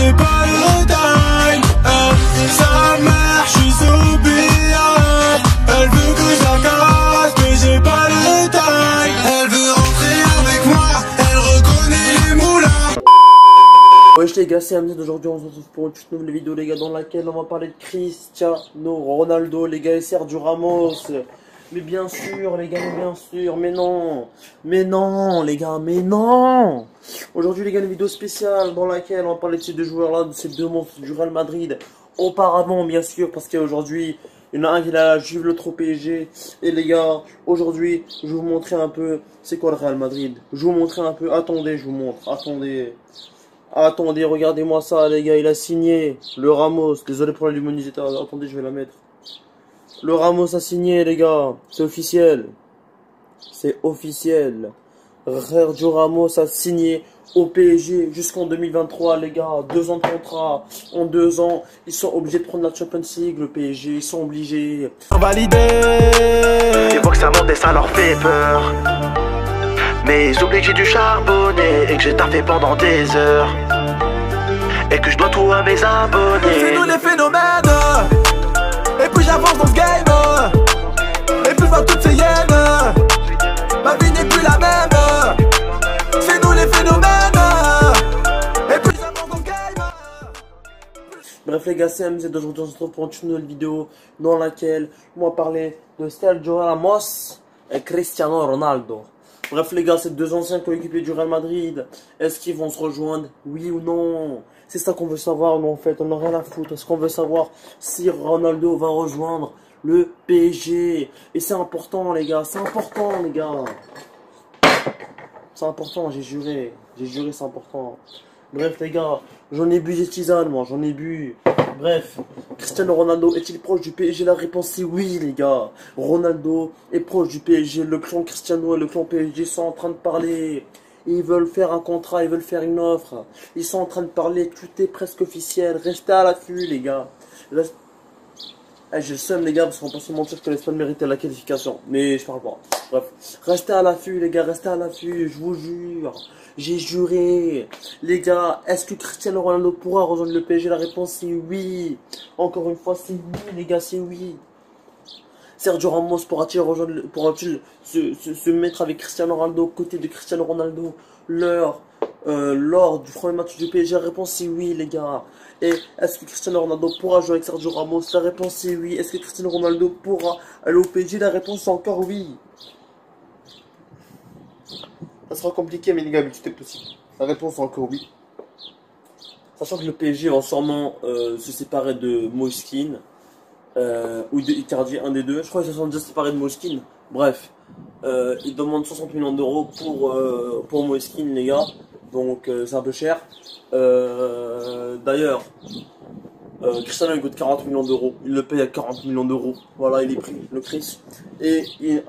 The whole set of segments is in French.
j'ai pas le time. Sa mère, je suis sous billard. Elle veut que je la casse, mais j'ai pas le time. Elle veut rentrer avec moi, elle reconnaît les moulins. Wesh les gars, c'est Hamza d'aujourd'hui, on se retrouve pour une toute nouvelle vidéo les gars, dans laquelle on va parler de Cristiano Ronaldo les gars et Sergio Ramos. Mais bien sûr les gars, mais bien sûr, mais non les gars, mais non. Aujourd'hui les gars, une vidéo spéciale dans laquelle on va parler de ces deux joueurs là, de ces deux monstres du Real Madrid. Auparavant bien sûr, parce qu'aujourd'hui il y en a un qui a la Juve, l'autre au PSG. Et les gars, aujourd'hui je vais vous montrer un peu c'est quoi le Real Madrid. Je vais vous montrer un peu, attendez, je vous montre, attendez, regardez-moi ça les gars, il a signé le Ramos, désolé pour la luminosité, attendez je vais la mettre. Le Ramos a signé les gars, c'est officiel. C'est officiel. Sergio Ramos a signé au PSG jusqu'en 2023 les gars, 2 ans de contrat. En 2 ans, ils sont obligés de prendre la Champions League, le PSG, ils sont obligés. Validé. Ils voient que ça monte et ça leur fait peur. Mais ils oublient que j'ai du charbonner et que j'ai taffé pendant des heures. Et que je dois tout à mes abonnés. C'est nous les phénomènes. Et plus j'avance dans ce game, et plus je vois toutes ces hyènes. Ma vie n'est plus la même. C'est nous les phénomènes. Et plus j'avance dans ce game. Bref les gars, c'est MZ, d'aujourd'hui on se retrouve pour une nouvelle vidéo dans laquelle on va parler de Sergio Ramos et Cristiano Ronaldo. Bref les gars, c'est deux anciens coéquipiers du Real Madrid. Est-ce qu'ils vont se rejoindre? Oui ou non? C'est ça qu'on veut savoir, mais en fait on n'a rien à foutre. Est-ce qu'on veut savoir si Ronaldo va rejoindre le PSG? Et c'est important les gars, c'est important les gars. C'est important, j'ai juré, c'est important. Bref les gars, j'en ai bu des tisanes moi, j'en ai bu. Bref, Cristiano Ronaldo est-il proche du PSG? La réponse est oui les gars. Ronaldo est proche du PSG, le clan Cristiano et le clan PSG sont en train de parler. Ils veulent faire un contrat, ils veulent faire une offre. Ils sont en train de parler, tout est presque officiel. Restez à l'affût les gars. J'ai le seum les gars, parce qu'on peut se mentir que l'Espagne méritait la qualification. Mais je parle pas. Bref, restez à l'affût les gars, restez à l'affût, je vous jure. J'ai juré. Les gars, est-ce que Cristiano Ronaldo pourra rejoindre le PSG? La réponse est oui. Encore une fois, c'est oui les gars, c'est oui. Sergio Ramos pourra-t-il se mettre avec Cristiano Ronaldo, aux côtés de Cristiano Ronaldo lors du premier match du PSG? La réponse est oui les gars. Et est-ce que Cristiano Ronaldo pourra jouer avec Sergio Ramos? La réponse est oui. Est-ce que Cristiano Ronaldo pourra aller au PSG? La réponse est encore oui. Ça sera compliqué mais les gars, mais tout est possible. La réponse est encore oui. Sachant que le PSG va sûrement se séparer de Moiskin. Ou de Icardi, un des deux. Je crois qu'ils se sont déjà séparés de Moiskin. Bref, ils demandent 60 millions d'euros pour Moiskin, les gars. Donc c'est un peu cher. D'ailleurs, Cristiano il coûte 40 millions d'euros. Il le paye à 40 millions d'euros. Voilà, il est pris, le Chris. Et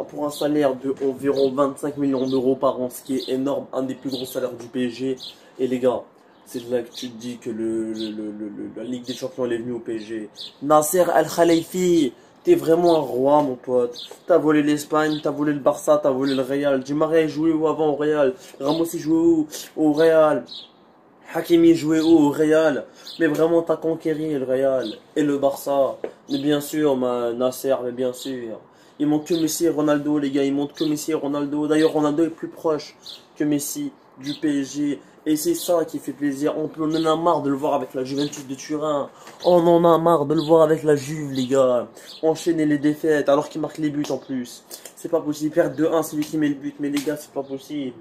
pour un salaire de environ 25 millions d'euros par an, ce qui est énorme, un des plus gros salaires du PSG. Et les gars, c'est là que tu te dis que la Ligue des Champions elle est venue au PSG. Nasser Al-Khelaifi, t'es vraiment un roi mon pote. T'as volé l'Espagne, t'as volé le Barça, t'as volé le Real. Di Maria jouait où avant au Real? Ramos il jouait où? Au Real. Hakimi jouait où? Au Real. Mais vraiment t'as conquéri le Real et le Barça. Mais bien sûr Nasser, mais bien sûr. Il manque que Messi et Ronaldo les gars, il manque que Messi et Ronaldo. D'ailleurs Ronaldo est plus proche que Messi du PSG. Et c'est ça qui fait plaisir. On en a marre de le voir avec la Juventus de Turin. On en a marre de le voir avec la Juve, les gars. Enchaîner les défaites alors qu'il marque les buts en plus. C'est pas possible. Perdre 2-1, c'est lui qui met le but. Mais les gars, c'est pas possible.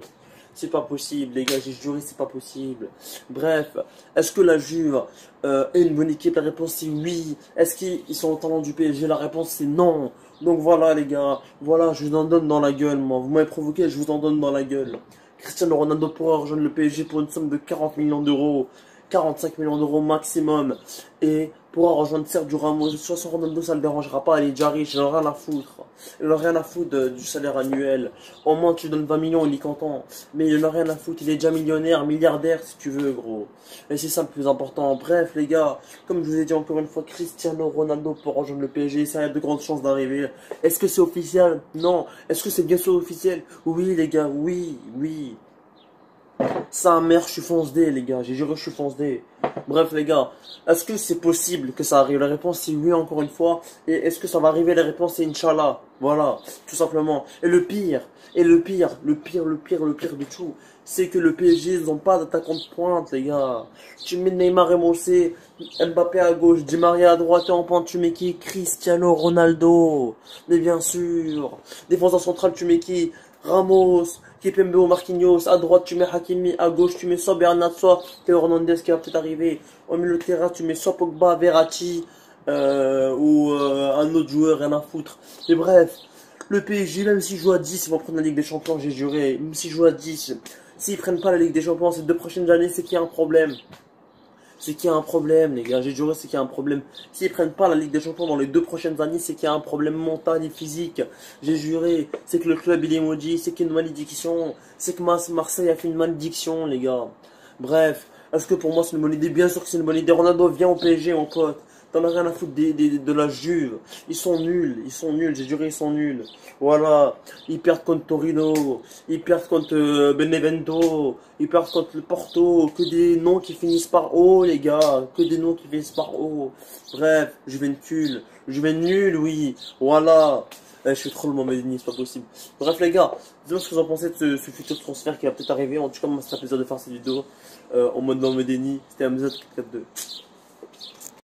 C'est pas possible, les gars. J'ai juré, c'est pas possible. Bref, est-ce que la Juve est une bonne équipe? La réponse est oui. Est-ce qu'ils sont au talent du PSG? La réponse c'est non. Donc voilà, les gars. Voilà, je vous en donne dans la gueule, moi. Vous m'avez provoqué, je vous en donne dans la gueule. Cristiano Ronaldo pourra rejoindre le PSG pour une somme de 40 millions d'euros, 45 millions d'euros maximum, et pourra rejoindre Sergio Ramos. De toute façon, Ronaldo ça ne le dérangera pas, il est déjà riche, il n'en a rien à foutre. Il n'en a rien à foutre du salaire annuel. Au moins tu lui donnes 20 millions, il est content. Mais il n'en a rien à foutre, il est déjà millionnaire, milliardaire si tu veux gros. Et c'est ça le plus important. Bref les gars, comme je vous ai dit encore une fois, Cristiano Ronaldo pourra rejoindre le PSG, ça a de grandes chances d'arriver. Est-ce que c'est officiel? Non. Est-ce que c'est bien sûr officiel? Oui les gars, oui. Sa mère, je suis fonce-dé, les gars. J'ai juré, je suis fonce-dé. Bref, les gars, est-ce que c'est possible que ça arrive? La réponse c'est oui, encore une fois. Et est-ce que ça va arriver? La réponse c'est Inch'Allah. Voilà, tout simplement. Et le pire de tout, c'est que le PSG, ils n'ont pas d'attaquant de pointe, les gars. Tu mets Neymar et Mbappé, Mbappé à gauche, Di Maria à droite et en pointe, tu mets qui? Cristiano Ronaldo. Mais bien sûr. Défenseur central, tu mets qui? Ramos, Kipembe ou Marquinhos. À droite, tu mets Hakimi. À gauche, tu mets soit Bernat, soit Théo Hernandez qui va peut-être arriver. Au milieu de terrain, tu mets soit Pogba, Verratti, ou un autre joueur, rien à foutre. Mais bref, le PSG, même s'ils jouent à 10, ils vont prendre la Ligue des Champions, j'ai juré. Même s'ils jouent à 10, s'ils prennent pas la Ligue des Champions ces 2 prochaines années, c'est qu'il y a un problème. C'est qu'il y a un problème, les gars. J'ai juré, c'est qu'il y a un problème. S'ils prennent pas la Ligue des Champions dans les 2 prochaines années, c'est qu'il y a un problème mental et physique. J'ai juré. C'est que le club, il est maudit. C'est qu'il y a une malédiction. C'est que Marseille a fait une malédiction, les gars. Bref. Est-ce que pour moi, c'est une bonne idée? Bien sûr que c'est une bonne idée. Ronaldo, viens au PSG, mon pote. T'en as rien à foutre de la Juve. Ils sont nuls. J'ai juré, ils sont nuls. Voilà. Ils perdent contre Torino. Ils perdent contre Benevento. Ils perdent contre le Porto. Que des noms qui finissent par O, les gars. Que des noms qui finissent par O. Bref, Juventus. Juventus, oui. Voilà. Je suis trop le Mohamedini, c'est pas possible. Bref, les gars, dites-moi ce que vous en pensez de ce futur transfert qui va peut-être arriver. En tout cas, moi, ça fait plaisir de faire cette vidéo en mode Mohamedini. C'était un épisode 4-2.